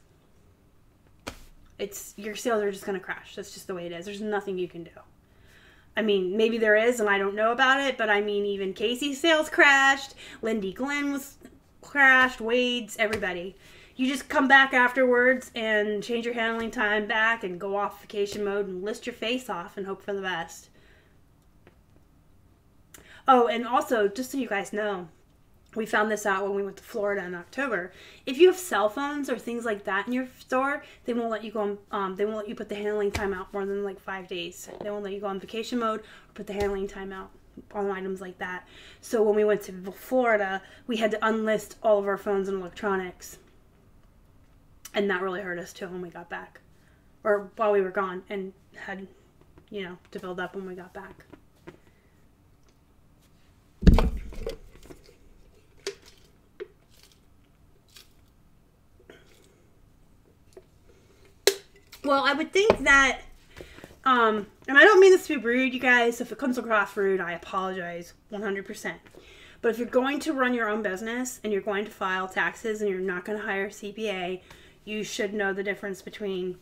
your sales are just going to crash. That's just the way it is. There's nothing you can do. I mean, maybe there is and I don't know about it, but I mean, even Casey's sales crashed. Lindy Glenn was crashed. Wade's, everybody. You just come back afterwards and change your handling time back and go off vacation mode and list your face off and hope for the best. Oh, and also, just so you guys know, we found this out when we went to Florida in October. If you have cell phones or things like that in your store, they won't let you go on, they won't let you put the handling time out more than like 5 days. They won't let you go on vacation mode or put the handling time out on items like that. So when we went to Florida, we had to unlist all of our phones and electronics. And that really hurt us too when we got back. Or while we were gone and had, to build up when we got back. Well, I would think that, and I don't mean this to be rude, you guys. If it comes across rude, I apologize 100%. But if you're going to run your own business and you're going to file taxes and you're not going to hire a CPA, you should know the difference between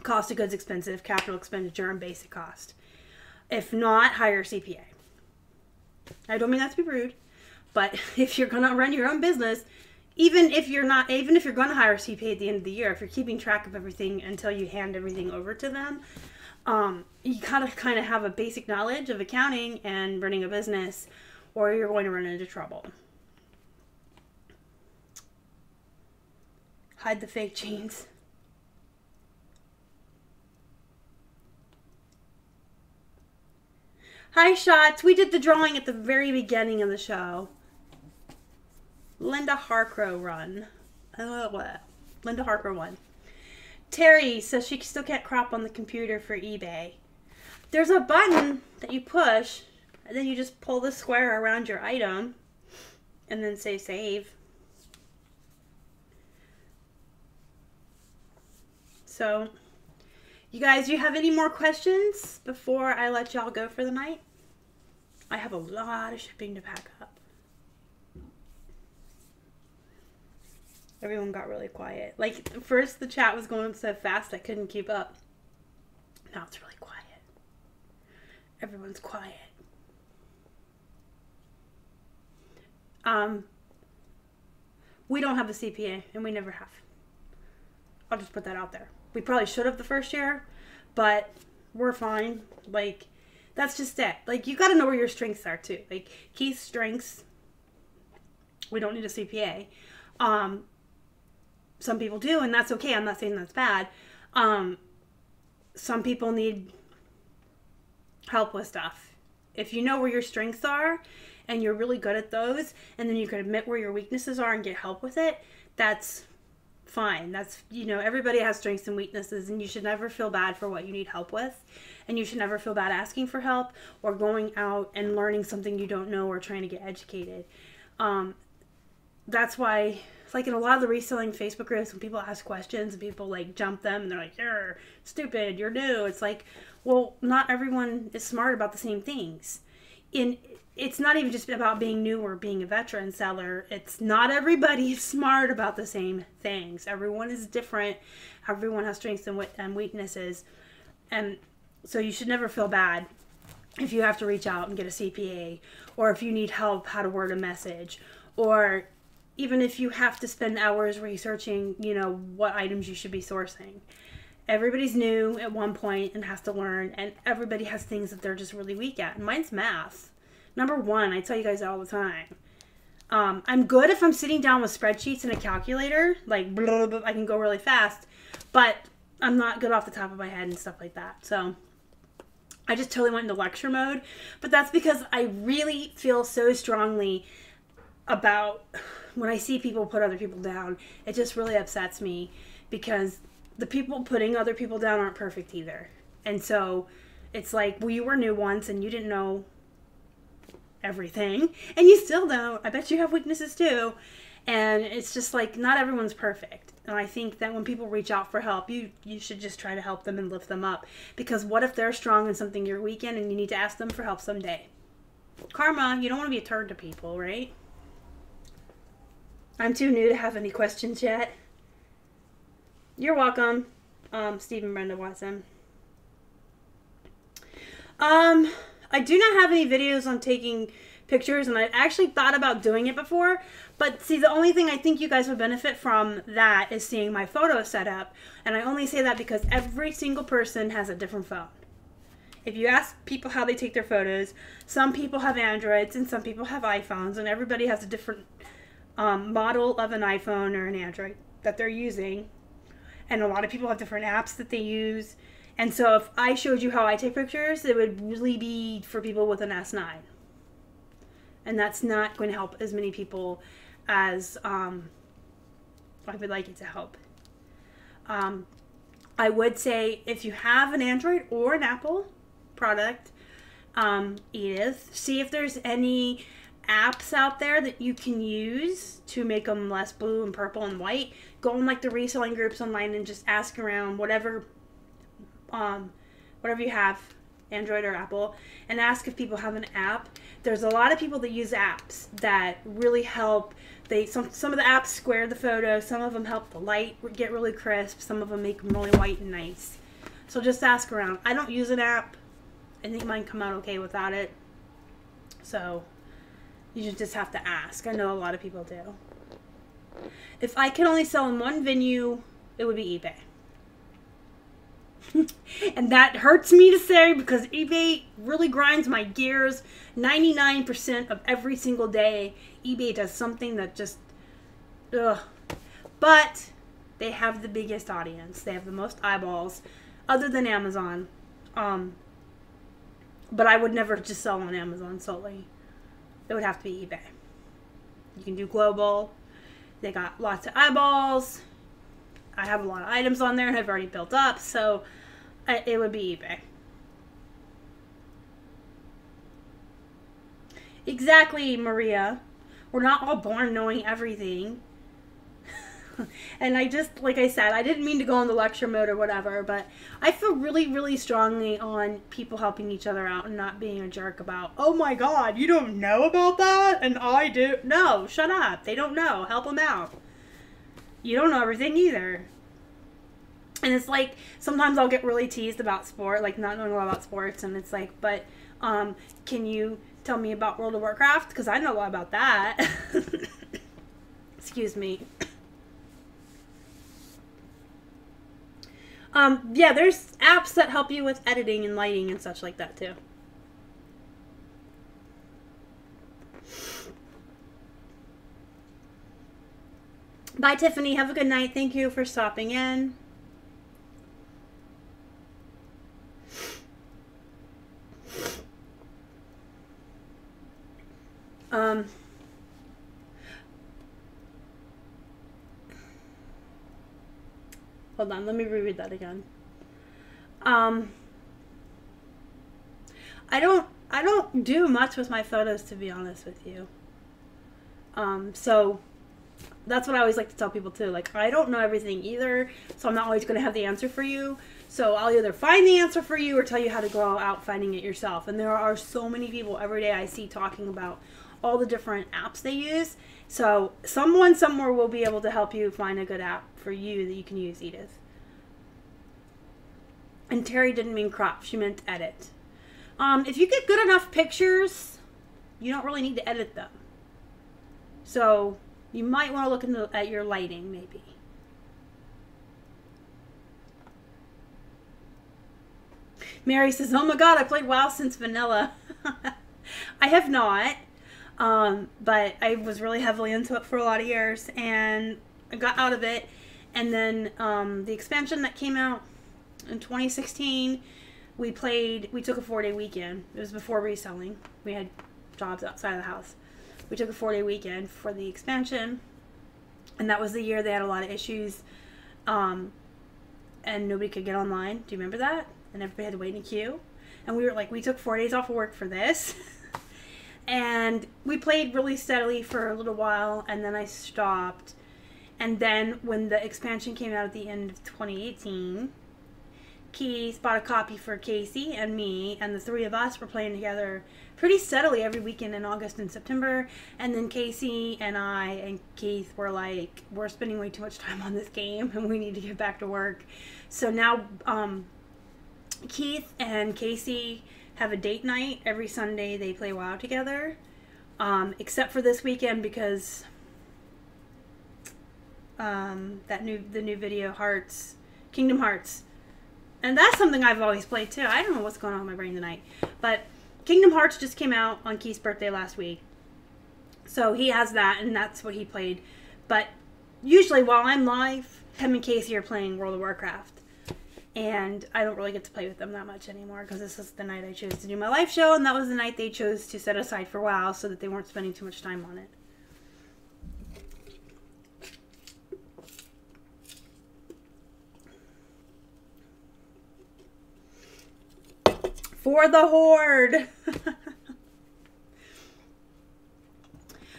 cost of goods expensive, capital expenditure, and basic cost. If not, hire a CPA. I don't mean that to be rude, but if you're going to run your own business, even if you're going to hire a CPA at the end of the year, if you're keeping track of everything until you hand everything over to them, you gotta kind of have a basic knowledge of accounting and running a business, or you're going to run into trouble. Hide the fake jeans. Hi, Shots. We did the drawing at the very beginning of the show. Linda Harcrow run. Linda Harcrow won. Terry says she still can't crop on the computer for eBay. There's a button that you push, and then you just pull the square around your item, and then say save. So, you guys, do you have any more questions before I let y'all go for the night? I have a lot of shipping to pack up. Everyone got really quiet. Like, first the chat was going so fast I couldn't keep up. Now it's really quiet. Everyone's quiet. We don't have a CPA, and we never have. I'll just put that out there. We probably should have the first year, but we're fine. Like, that's just it. Like, you gotta know where your strengths are, too. Like, Keith's strengths, we don't need a CPA. Some people do, and that's okay. I'm not saying that's bad. Some people need help with stuff. If you know where your strengths are and you're really good at those, and then you can admit where your weaknesses are and get help with it, that's fine. That's, you know, everybody has strengths and weaknesses, and you should never feel bad for what you need help with. And you should never feel bad asking for help or going out and learning something you don't know or trying to get educated. That's why, like in a lot of the reselling Facebook groups, when people ask questions and people like jump them and they're like, you're stupid, you're new. It's like, well, not everyone is smart about the same things. It's not even just about being new or being a veteran seller. It's not everybody is smart about the same things. Everyone is different. Everyone has strengths and weaknesses. And so you should never feel bad if you have to reach out and get a CPA, or if you need help how to word a message, or even if you have to spend hours researching, you know, what items you should be sourcing. Everybody's new at one point and has to learn, and everybody has things that they're just really weak at. And mine's math. Number one, I tell you guys all the time. I'm good if I'm sitting down with spreadsheets and a calculator, like blah, blah, blah, I can go really fast, but I'm not good off the top of my head and stuff like that. So I just totally went into lecture mode, but that's because I really feel so strongly about when I see people put other people down. It just really upsets me, because the people putting other people down aren't perfect either. And so it's like, well, you were new once and you didn't know everything, and you still don't. I bet you have weaknesses too. And it's just like, not everyone's perfect. And I think that when people reach out for help, you should just try to help them and lift them up. Because what if they're strong in something you're weak in, and you need to ask them for help someday? Karma, you don't want to be a turd to people, right? I'm too new to have any questions yet. You're welcome, Stephen Brenda Watson. I do not have any videos on taking pictures, and I've actually thought about doing it before, but see, the only thing I think you guys would benefit from that is seeing my photo setup, and I only say that because every single person has a different phone. If you ask people how they take their photos, some people have Androids and some people have iPhones, and everybody has a different model of an iPhone or an Android that they're using, and a lot of people have different apps that they use. And so if I showed you how I take pictures, it would really be for people with an S9. And that's not going to help as many people as I would like it to help. I would say if you have an Android or an Apple product, Edith, see if there's any apps out there that you can use to make them less blue and purple and white. Go in like the reselling groups online and just ask around, whatever you have, Android or Apple, and ask if people have an app. There's a lot of people that use apps that really help. Some of the apps square the photo, some of them help the light get really crisp, some of them make them really white and nice. So just ask around. I don't use an app. I think mine come out okay without it. So you just have to ask. I know a lot of people do. If I could only sell in one venue, it would be eBay. And that hurts me to say, because eBay really grinds my gears. 99% of every single day, eBay does something that just, ugh. But they have the biggest audience. They have the most eyeballs, other than Amazon. But I would never just sell on Amazon solely. It would have to be eBay. You can do global. They got lots of eyeballs. I have a lot of items on there and I've already built up, so it would be eBay. Exactly, Maria. We're not all born knowing everything. And I just, like I said, I didn't mean to go into lecture mode or whatever, but I feel really, really strongly on people helping each other out and not being a jerk about, oh my God, you don't know about that? And I do. No, shut up. They don't know. Help them out. You don't know everything either. And it's like, sometimes I'll get really teased about sport, like not knowing a lot about sports, and it's like, but can you tell me about World of Warcraft? Because I know a lot about that. Excuse me. Yeah, there's apps that help you with editing and lighting and such like that too. Bye, Tiffany. Have a good night. Thank you for stopping in. Hold on, let me reread that again. I don't do much with my photos, to be honest with you. So that's what I always like to tell people too. Like, I don't know everything either, so I'm not always going to have the answer for you. So I'll either find the answer for you or tell you how to go out finding it yourself. And there are so many people every day I see talking about all the different apps they use. So someone somewhere will be able to help you find a good app for you that you can use, Edith. And Terry didn't mean crop. She meant edit. If you get good enough pictures, you don't really need to edit them. So you might want to look at your lighting, maybe. Mary says, oh my God, I played WoW since vanilla. I have not, but I was really heavily into it for a lot of years, and I got out of it. And then the expansion that came out in 2016, we took a 4-day weekend. It was before reselling. We had jobs outside of the house. We took a 4-day weekend for the expansion, and that was the year they had a lot of issues, and nobody could get online. Do you remember that? And everybody had to wait in a queue. And we were like, we took 4 days off of work for this. And we played really steadily for a little while, and then I stopped. And then when the expansion came out at the end of 2018, Keith bought a copy for Casey and me, and the three of us were playing together pretty steadily every weekend in August and September. And then Casey and I and Keith were like, we're spending way too much time on this game and we need to get back to work. So now Keith and Casey have a date night every Sunday. They play WoW together, except for this weekend because the new video Kingdom Hearts. And that's something I've always played too. I don't know what's going on in my brain tonight. But Kingdom Hearts just came out on Keith's birthday last week. So he has that, and that's what he played. But usually while I'm live, him and Casey are playing World of Warcraft. And I don't really get to play with them that much anymore because this is the night I chose to do my live show, and that was the night they chose to set aside for WoW so that they weren't spending too much time on it. For the Horde.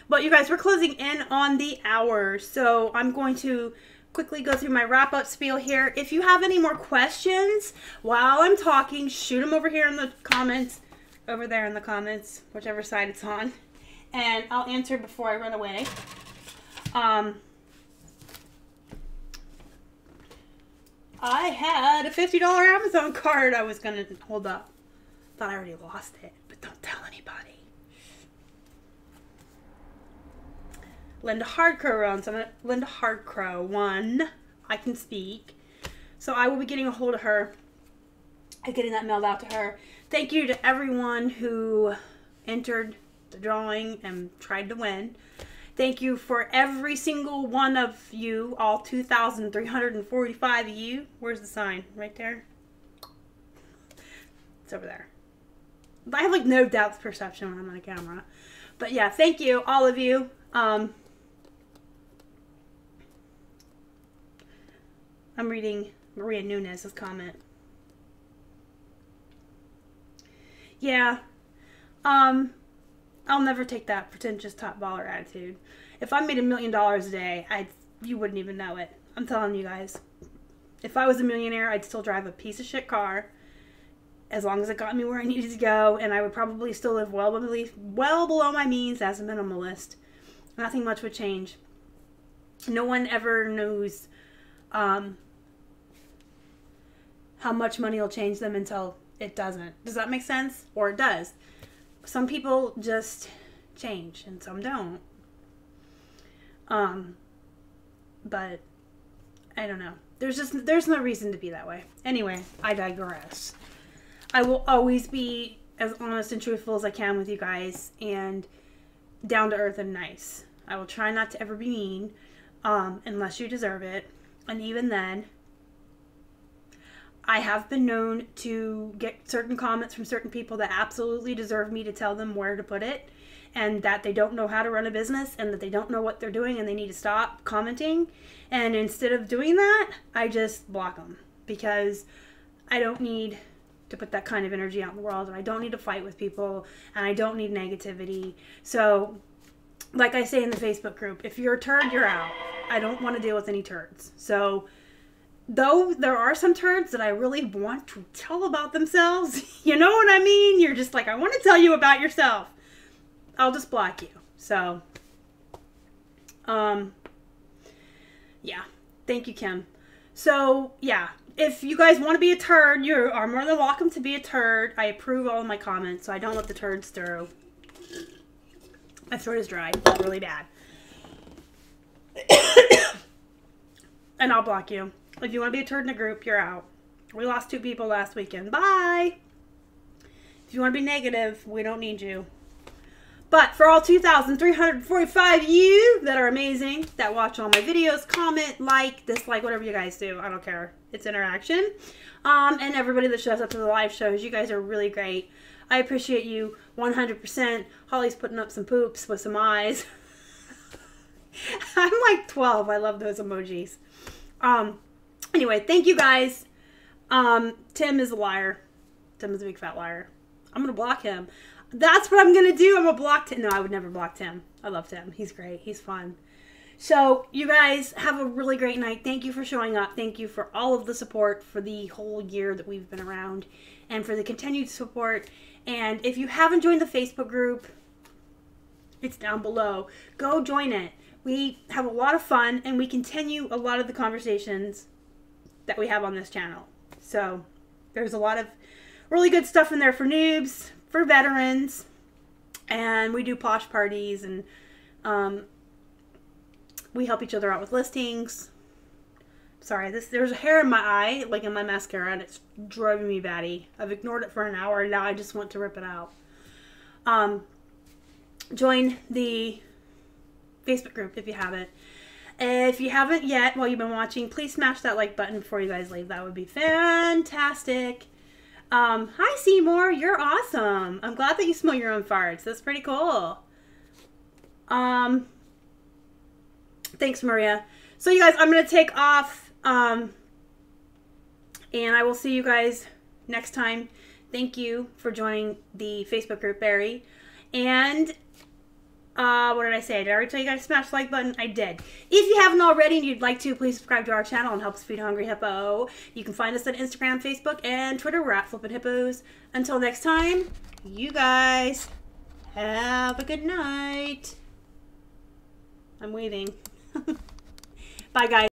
But you guys, we're closing in on the hour, so I'm going to quickly go through my wrap-up spiel here. If you have any more questions while I'm talking, shoot them over here in the comments, over there in the comments, whichever side it's on, and I'll answer before I run away. I had a $50 Amazon card I was going to hold up. Thought I already lost it, but don't tell anybody. Linda Hardcrow runs. I'm at Linda Hardcrow 1. I can speak. So I will be getting a hold of her and getting that mailed out to her. Thank you to everyone who entered the drawing and tried to win. Thank you for every single one of you, all 2,345 of you. Where's the sign? Right there? It's over there. I have like no depth perception when I'm on a camera. But yeah, thank you, all of you. I'm reading Maria Nunez's comment. Yeah. I'll never take that pretentious top baller attitude. If I made $1 million a day, you wouldn't even know it. I'm telling you guys. If I was a millionaire, I'd still drive a piece of shit car as long as it got me where I needed to go, and I would probably still live well below my means as a minimalist. Nothing much would change. No one ever knows how much money will change them until it doesn't. Does that make sense? Or it does. Some people just change and some don't. But I don't know. There's no reason to be that way. Anyway, I digress. I will always be as honest and truthful as I can with you guys, and down to earth and nice. I will try not to ever be mean, unless you deserve it. And even then, I have been known to get certain comments from certain people that absolutely deserve me to tell them where to put it. and that they don't know how to run a business and that they don't know what they're doing and they need to stop commenting. And instead of doing that, I just block them, because I don't need to put that kind of energy out in the world, and I don't need to fight with people, and I don't need negativity. So like I say in the Facebook group, if you're a turd, you're out. I don't want to deal with any turds. So though there are some turds that I really want to tell about themselves, you know what I mean? You're just like, I want to tell you about yourself. I'll just block you. So, yeah. Thank you, Kim. So, yeah. If you guys want to be a turd, you are more than welcome to be a turd. I approve all of my comments, so I don't let the turds through. My throat is dry. It's really bad. And I'll block you. If you want to be a turd in a group, you're out. We lost 2 people last weekend. Bye! If you want to be negative, we don't need you. But for all 2,345 you that are amazing, that watch all my videos, comment, like, dislike, whatever you guys do. I don't care. It's interaction. And everybody that shows up to the live shows, you guys are really great. I appreciate you 100%. Holly's putting up some poops with some eyes. I'm like 12. I love those emojis. Anyway, thank you guys. Tim is a liar. Tim is a big fat liar. I'm going to block him. That's what I'm going to do. I'm going to block Tim. No, I would never block Tim. I love Tim. He's great. He's fun. So, you guys have a really great night. Thank you for showing up. Thank you for all of the support for the whole year that we've been around, and for the continued support. And if you haven't joined the Facebook group, it's down below. Go join it. We have a lot of fun, and we continue a lot of the conversations that we have on this channel. So, there's a lot of really good stuff in there for noobs, for veterans, and we do posh parties, and we help each other out with listings. Sorry, there's a hair in my eye, like in my mascara, and it's driving me batty. I've ignored it for an hour, and now I just want to rip it out. Join the Facebook group if you haven't. If you haven't yet, while you've been watching, please smash that like button before you guys leave. That would be fantastic. Hi Seymour, you're awesome. I'm glad that you smell your own farts. That's pretty cool. Thanks, Maria. So you guys, I'm going to take off, and I will see you guys next time. Thank you for joining the Facebook group, Barry. And, what did I say? Did I already tell you guys to smash the like button? I did. If you haven't already and you'd like to, please subscribe to our channel and help us feed a hungry hippo. You can find us on Instagram, Facebook, and Twitter. We're at Flippin' Hippos. Until next time, you guys have a good night. I'm waving. Bye, guys.